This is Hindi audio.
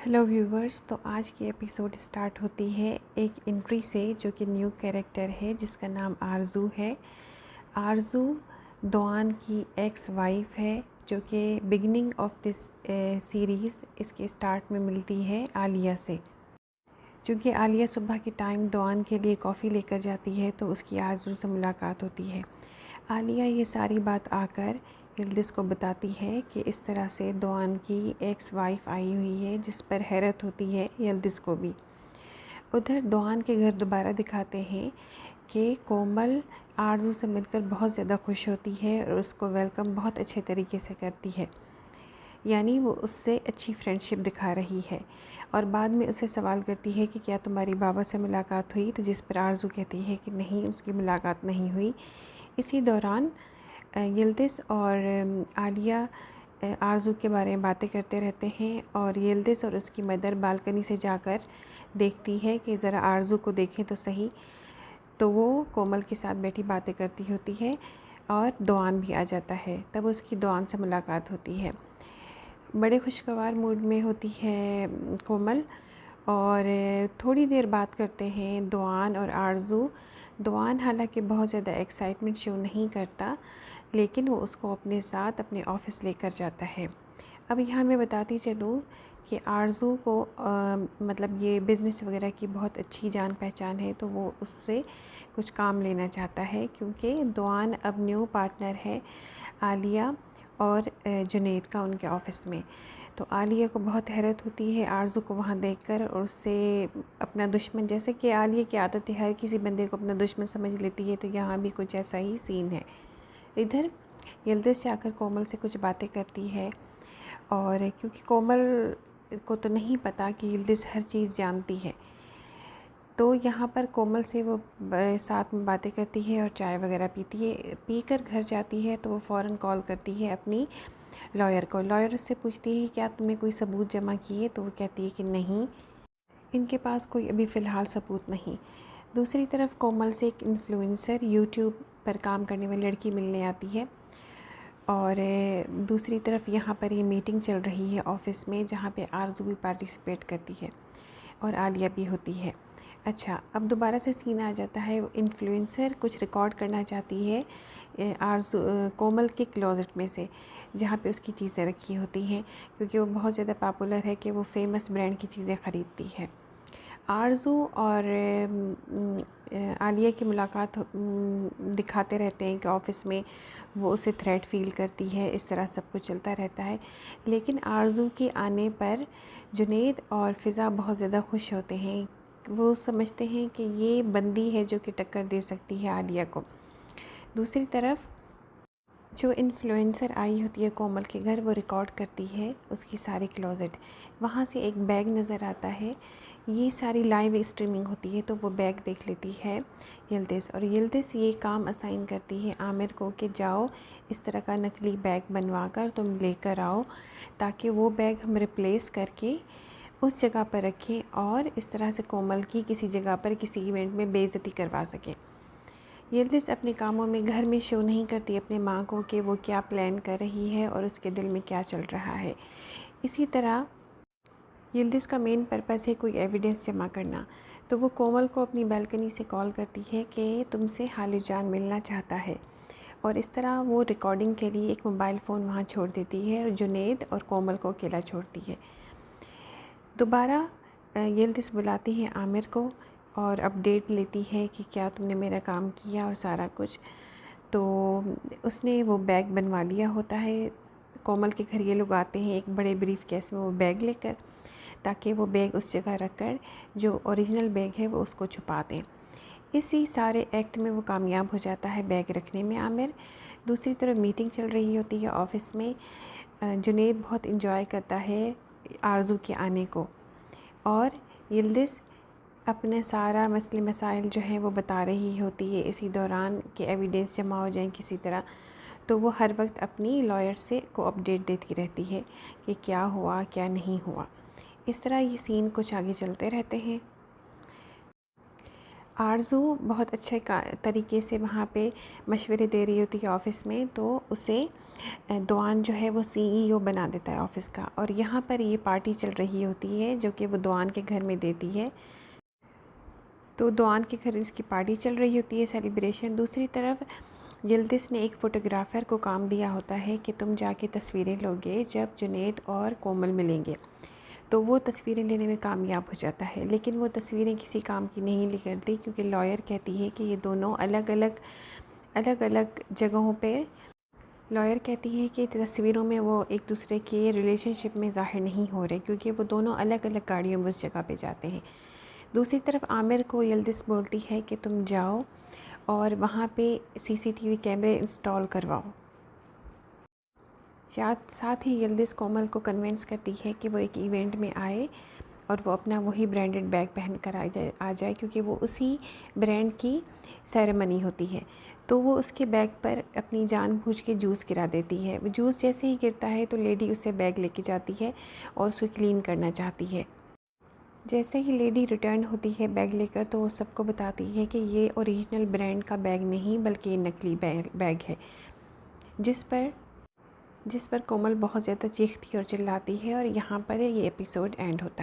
Hello viewers. तो आज की एपिसोड स्टार्ट होती है एक एंट्री से जो कि न्यू कैरेक्टर है जिसका नाम आरजू है। आरजू दोआन की एक्स वाइफ है जो कि बिगिनिंग ऑफ दिस सीरीज़ इसके स्टार्ट में मिलती है आलिया से। क्योंकि आलिया सुबह के टाइम दोआन के लिए कॉफ़ी लेकर जाती है तो उसकी आरजू से मुलाकात होती है। आलिया ये सारी बात आकर यिल्दिज़ को बताती है कि इस तरह से दोआन की एक्स वाइफ आई हुई है, जिस पर हैरत होती है यिल्दिज़ को भी। उधर दोआन के घर दोबारा दिखाते हैं कि कोमल आरजू से मिलकर बहुत ज़्यादा खुश होती है और उसको वेलकम बहुत अच्छे तरीके से करती है, यानी वो उससे अच्छी फ्रेंडशिप दिखा रही है। और बाद में उससे सवाल करती है कि क्या तुम्हारी बाबा से मुलाकात हुई, तो जिस पर आरजू कहती है कि नहीं, उसकी मुलाकात नहीं हुई। इसी दौरान यिल्दिज़ और आलिया आरजू के बारे में बातें करते रहते हैं और यिल्दिज़ और उसकी मदर बालकनी से जाकर देखती है कि ज़रा आरजू को देखें तो सही। तो वो कोमल के साथ बैठी बातें करती होती है और दोआन भी आ जाता है। तब उसकी दोआन से मुलाकात होती है। बड़े खुशगवार मूड में होती है कोमल और थोड़ी देर बात करते हैं दोआन और आरजू। दोआन हालांकि बहुत ज़्यादा एक्साइटमेंट शो नहीं करता, लेकिन वो उसको अपने साथ अपने ऑफ़िस लेकर जाता है। अब यहाँ मैं बताती चलूँ कि आरजू को मतलब ये बिज़नेस वगैरह की बहुत अच्छी जान पहचान है, तो वो उससे कुछ काम लेना चाहता है क्योंकि दोआन अब न्यू पार्टनर है आलिया और जुनैद का उनके ऑफ़िस में। तो आलिया को बहुत हैरत होती है आरजू को वहाँ देखकर और उससे अपना दुश्मन, जैसे कि आलिया की आदत है हर किसी बंदे को अपना दुश्मन समझ लेती है, तो यहाँ भी कुछ ऐसा ही सीन है। इधर यिल्दिज़ जाकर कोमल से कुछ बातें करती है और क्योंकि कोमल को तो नहीं पता कि यिल्दिज़ हर चीज़ जानती है, तो यहाँ पर कोमल से वो साथ में बातें करती है और चाय वगैरह पीती है। पीकर घर जाती है तो वो फ़ौरन कॉल करती है अपनी लॉयर को। लॉयर से पूछती है क्या तुमने कोई सबूत जमा किए, तो वो कहती है कि नहीं, इनके पास कोई अभी फ़िलहाल सबूत नहीं। दूसरी तरफ कोमल से एक इन्फ्लुएंसर यूट्यूब पर काम करने वाली लड़की मिलने आती है और दूसरी तरफ यहाँ पर ये मीटिंग चल रही है ऑफ़िस में, जहाँ पे आरजू भी पार्टिसिपेट करती है और आलिया भी होती है। अच्छा, अब दोबारा से सीन आ जाता है। इन्फ्लुएंसर कुछ रिकॉर्ड करना चाहती है आरजू कोमल के क्लोज़ेट में से, जहाँ पे उसकी चीज़ें रखी होती हैं, क्योंकि वो बहुत ज़्यादा पॉपुलर है कि वो फेमस ब्रांड की चीज़ें ख़रीदती है। आरजू और आलिया की मुलाकात दिखाते रहते हैं कि ऑफ़िस में वो उसे थ्रेट फ़ील करती है, इस तरह सब कुछ चलता रहता है। लेकिन आरजू के आने पर जुनैद और फ़िज़ा बहुत ज़्यादा खुश होते हैं। वो समझते हैं कि ये बंदी है जो कि टक्कर दे सकती है आलिया को। दूसरी तरफ जो इन्फ्लुएंसर आई होती है कोमल के घर, वो रिकॉर्ड करती है उसकी सारी क्लोज़ेट। वहाँ से एक बैग नज़र आता है। ये सारी लाइव स्ट्रीमिंग होती है, तो वो बैग देख लेती है यिल्दिज़ और यिल्दिज़ ये काम असाइन करती है आमिर को कि जाओ इस तरह का नकली बैग बनवा कर तुम लेकर आओ, ताकि वो बैग हम रिप्लेस करके उस जगह पर रखें और इस तरह से कोमल की किसी जगह पर किसी इवेंट में बेइज्जती करवा सकें। यिल्दिज़ अपने कामों में घर में शो नहीं करती अपने माँ को कि वो क्या प्लान कर रही है और उसके दिल में क्या चल रहा है। इसी तरह यिल्दिज़ का मेन पर्पस है कोई एविडेंस जमा करना, तो वो कोमल को अपनी बालकनी से कॉल करती है कि तुमसे हालिद जान मिलना चाहता है, और इस तरह वो रिकॉर्डिंग के लिए एक मोबाइल फ़ोन वहाँ छोड़ देती है और जुनैद और कोमल को अकेला छोड़ती है। दोबारा यिल्दिज़ बुलाती है आमिर को और अपडेट लेती है कि क्या तुमने मेरा काम किया और सारा कुछ। तो उसने वो बैग बनवा लिया होता है। कोमल के घर ये लोग आते हैं एक बड़े ब्रीफ केस में वो बैग लेकर, ताकि वो बैग उस जगह रख कर जो ओरिजिनल बैग है वो उसको छुपा दें। इसी सारे एक्ट में वो कामयाब हो जाता है बैग रखने में आमिर। दूसरी तरफ मीटिंग चल रही होती है ऑफ़िस में। जुनैद बहुत इन्जॉय करता है आरजू के आने को और यिल्दिज़ अपने सारा मसले मसाइल जो हैं वो बता रही होती है इसी दौरान कि एविडेंस जमा हो जाए किसी तरह। तो वो हर वक्त अपनी लॉयर से को अपडेट देती रहती है कि क्या हुआ क्या नहीं हुआ। इस तरह ये सीन कुछ आगे चलते रहते हैं। आरजू बहुत अच्छे तरीके से वहाँ पे मशवरे दे रही होती है ऑफ़िस में, तो उसे दोआन जो है वो CEO बना देता है ऑफ़िस का। और यहाँ पर ये पार्टी चल रही होती है जो कि वो दोआन के घर में देती है। तो दोआन के घर इसकी पार्टी चल रही होती है, सेलिब्रेशन। दूसरी तरफ यिल्दिज़ ने एक फ़ोटोग्राफ़र को काम दिया होता है कि तुम जाके तस्वीरें लोगे जब जुनैद और कोमल मिलेंगे। तो वो तस्वीरें लेने में कामयाब हो जाता है, लेकिन वो तस्वीरें किसी काम की नहीं निकलती क्योंकि लॉयर कहती है कि ये दोनों अलग अलग जगहों पे लॉयर कहती है कि तस्वीरों में वो एक दूसरे के रिलेशनशिप में ज़ाहिर नहीं हो रहे क्योंकि वो दोनों अलग अलग गाड़ियों में उस जगह पे जाते हैं। दूसरी तरफ आमिर को यिल्दिज़ बोलती है कि तुम जाओ और वहाँ पे CCTV कैमरे इंस्टॉल करवाओ। साथ ही यिल्दिज़ कोमल को कन्विंस करती है कि वो एक इवेंट में आए और वो अपना वही ब्रांडेड बैग पहन कर आ जाए क्योंकि वो उसी ब्रांड की सेरेमनी होती है। तो वो उसके बैग पर अपनी जानबूझ के जूस गिरा देती है। वो जूस जैसे ही गिरता है तो लेडी उसे बैग लेके जाती है और उसे क्लीन करना चाहती है। जैसे ही लेडी रिटर्न होती है बैग लेकर तो वो सबको बताती है कि ये ओरिजिनल ब्रांड का बैग नहीं बल्कि ये नकली बैग है। जिस पर कोमल बहुत ज़्यादा चीखती और चिल्लाती है और यहाँ पर ये एपिसोड एंड होता है।